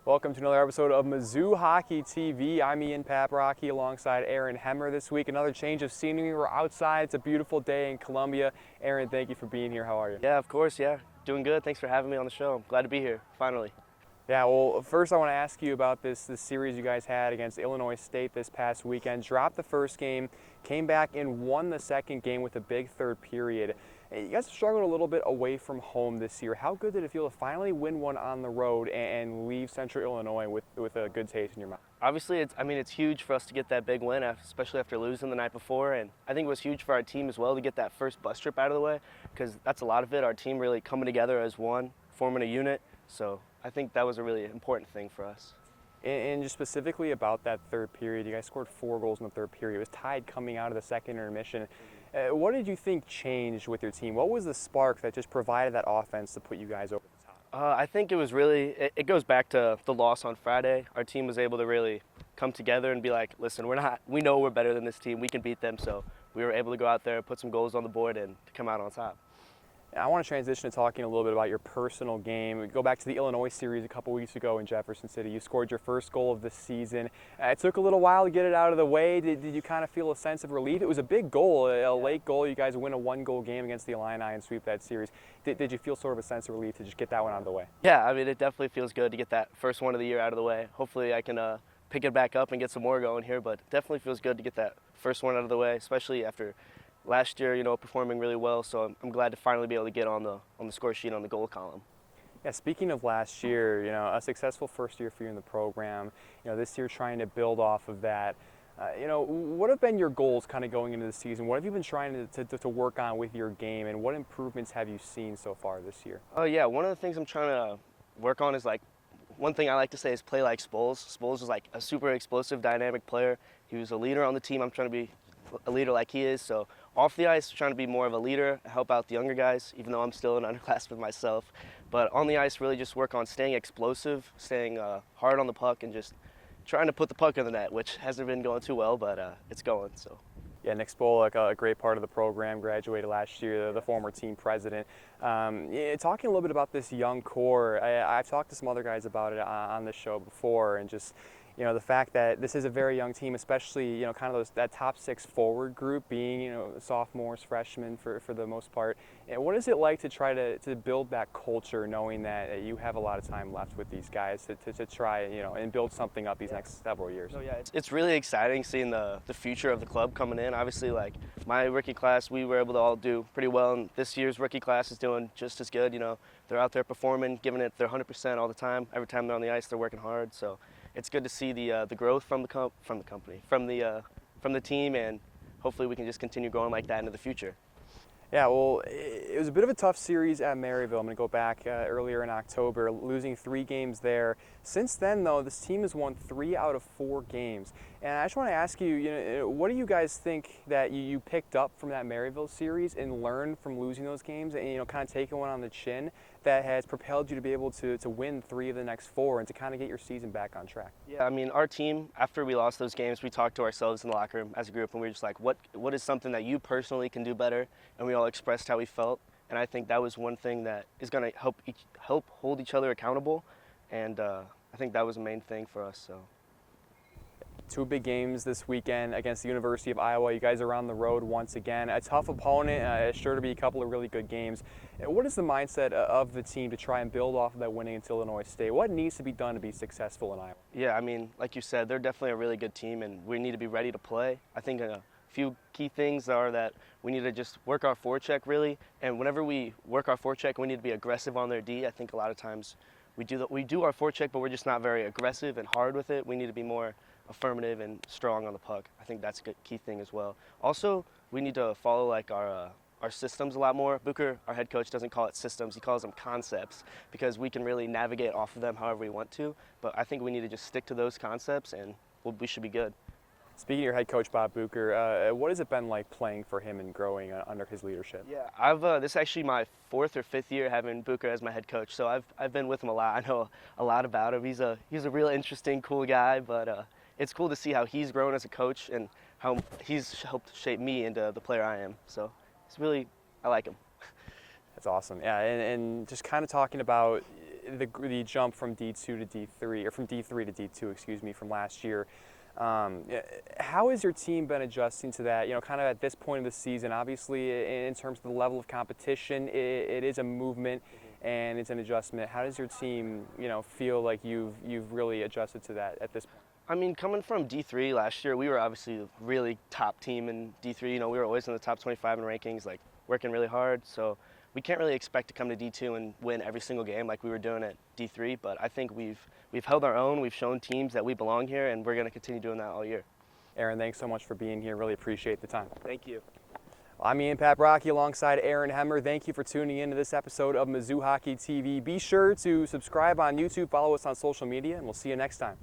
Welcome to another episode of Mizzou Hockey TV. I'm Ian Paprocki alongside Aaron Hemmer this week. Another change of scenery. We're outside. It's a beautiful day in Columbia. Aaron, thank you for being here. How are you? Yeah, of course, yeah. Doing good. Thanks for having me on the show. I'm glad to be here, finally. Yeah, well, first I want to ask you about this series you guys had against Illinois State this past weekend. Dropped the first game, came back and won the second game with a big third period. You guys struggled a little bit away from home this year. How good did it feel to finally win one on the road and leave Central Illinois with a good taste in your mouth? Obviously, it's huge for us to get that big win, especially after losing the night before. And I think it was huge for our team as well to get that first bus trip out of the way, because that's a lot of it. Our team really coming together as one, forming a unit. So I think that was a really important thing for us. And just specifically about that third period, you guys scored 4 goals in the third period. It was tied coming out of the second intermission. What did you think changed with your team? What was the spark that just provided that offense to put you guys over the top? I think it was really, it goes back to the loss on Friday. Our team was able to really come together and be like, listen, we know we're better than this team. We can beat them. So we were able to go out there, put some goals on the board, and to come out on top. I want to transition to talking a little bit about your personal game. We go back to the Illinois series a couple weeks ago in Jefferson City. You scored your first goal of the season. It took a little while to get it out of the way. Did you kind of feel a sense of relief? It was a big goal, a late goal. You guys win a 1-goal game against the Illini and sweep that series. Did you feel sort of a sense of relief to just get that one out of the way? Yeah, I mean, it definitely feels good to get that first one of the year out of the way. Hopefully I can pick it back up and get some more going here, but it definitely feels good to get that first one out of the way, especially after last year, performing really well, so I'm glad to finally be able to get on the score sheet on the goal column. Yeah, speaking of last year, a successful first year for you in the program. This year trying to build off of that. What have been your goals kind of going into the season? What have you been trying to work on with your game, and what improvements have you seen so far this year? Oh yeah, one of the things I'm trying to work on is one thing I like to say is play like Spoles. Spoles is like a super explosive, dynamic player. He was a leader on the team. I'm trying to be a leader like he is, so off the ice, trying to be more of a leader, help out the younger guys, even though I'm still an underclassman myself. But on the ice, really just work on staying explosive, staying hard on the puck, and just trying to put the puck in the net, which hasn't been going too well, but it's going. So. Yeah, Nick Spolek, a great part of the program, graduated last year, the former team president. Talking a little bit about this young core, I've talked to some other guys about it on this show before, and just the fact that this is a very young team, especially kind of that top 6 forward group being sophomores, freshmen for the most part. And what is it like to try to build that culture, knowing that you have a lot of time left with these guys to try and build something up these next several years? Oh yeah, it's really exciting seeing the future of the club coming in. Obviously, like my rookie class, we were able to all do pretty well, and this year's rookie class is doing just as good. They're out there performing, giving it their 100% all the time. Every time they're on the ice, they're working hard. So it's good to see the growth from the team, and hopefully we can just continue growing like that into the future. Yeah, well, it was a bit of a tough series at Maryville. I'm going to go back earlier in October, losing 3 games there. Since then, though, this team has won 3 out of 4 games. And I just want to ask you, what do you guys think that you picked up from that Maryville series and learned from losing those games and, kind of taking one on the chin that has propelled you to be able to win 3 of the next 4 and to kind of get your season back on track? Yeah, I mean, our team, after we lost those games, we talked to ourselves in the locker room as a group, and we were just like, what is something that you personally can do better? And we all expressed how we felt, and I think that was one thing that is going to help hold each other accountable, and I think that was the main thing for us. So. 2 big games this weekend against the University of Iowa. You guys are on the road once again. A tough opponent. It's sure to be a couple of really good games. What is the mindset of the team to try and build off of that winning against Illinois State? What needs to be done to be successful in Iowa? Yeah, I mean, like you said, they're definitely a really good team, and we need to be ready to play. I think a few key things are that we need to just work our forecheck really, and whenever we work our forecheck, we need to be aggressive on their D. I think a lot of times we do our forecheck, but we're just not very aggressive and hard with it. We need to be more affirmative and strong on the puck. I think that's a key thing as well. Also, we need to follow our systems a lot more. Booker, our head coach, doesn't call it systems, he calls them concepts, because we can really navigate off of them however we want to. But I think we need to just stick to those concepts, and we should be good. Speaking of your head coach, Bob Boucher, what has it been like playing for him and growing under his leadership? Yeah, this is actually my 4th or 5th year having Boucher as my head coach, so I've been with him a lot. I know a lot about him. He's a real interesting, cool guy, but it's cool to see how he's grown as a coach and how he's helped shape me into the player I am. So I like him. That's awesome. Yeah, and just kind of talking about the jump from D2 to D3, or from D3 to D2, excuse me, from last year. How has your team been adjusting to that? You know, kind of at this point of the season, obviously in terms of the level of competition, it is a movement and it's an adjustment. How does your team, you know, feel like you've really adjusted to that at this point? I mean, coming from D3 last year, we were obviously a really top team in D3. You know, we were always in the top 25 in rankings, like working really hard. So we can't really expect to come to D2 and win every single game like we were doing at D3. But I think we've held our own. We've shown teams that we belong here, and we're going to continue doing that all year. Aaron, thanks so much for being here. Really appreciate the time. Thank you. I'm Ian Paprocki alongside Aaron Hemmer. Thank you for tuning in to this episode of Mizzou Hockey TV. Be sure to subscribe on YouTube, follow us on social media, and we'll see you next time.